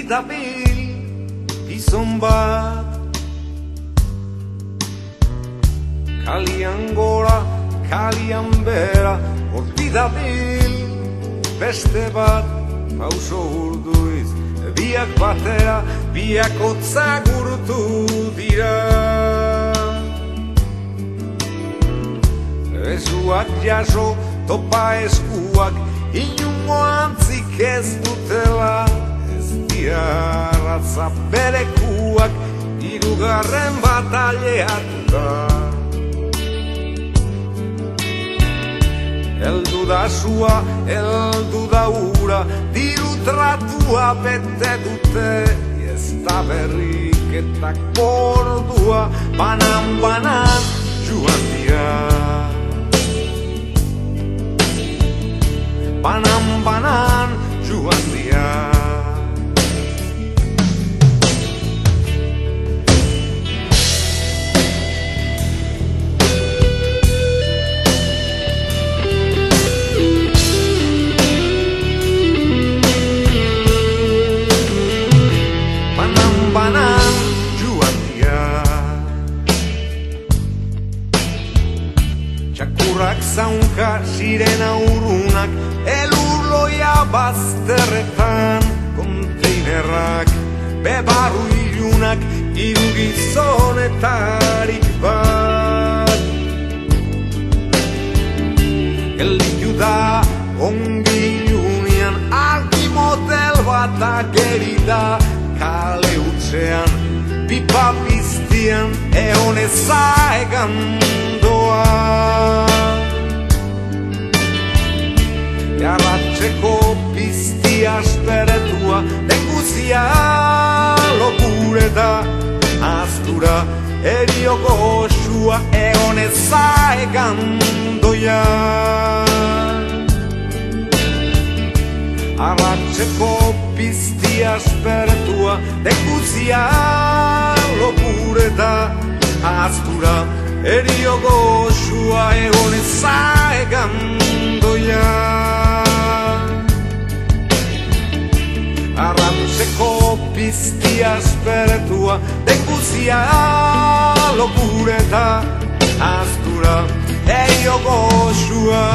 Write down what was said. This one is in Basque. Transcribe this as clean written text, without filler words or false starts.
dabil gizon bat. Kalian gora, kalian bera, horti dabil beste bat. Pauso urduiz, biak batera, biak otzagurtu dira. Besuak jaso, topa eskuak, inungo antzik ez dutela. Ez dira arratza berekuak, hirugarren bataileatuta. Eldu da sua, eldu da ura, diru tratua bete dute. Ez da berriketak bordua, banan joan dira. Banan joan dira. Banan joan dira. Txakurrak zaunka, sirena urunak, elurloia bazterretan. Konteinerrak, bebarru ilunak, hiru gizonetarik bat. Gelditu da ongi ilunian, argi motel bat agerida. Kale utzean, pipa piztian, egon ezaegan doa. Jarratxeko piztia asperetua, denguzia lokureta. Aztura, erio goxua, egon ezaegan doa. Arratxeko piztia aspertua, denguzia lokureta. Aztura, erio goxua, egon ezaegan doa. Arratxeko piztia aspertua, denguzia lokureta. Aztura, erio goxua.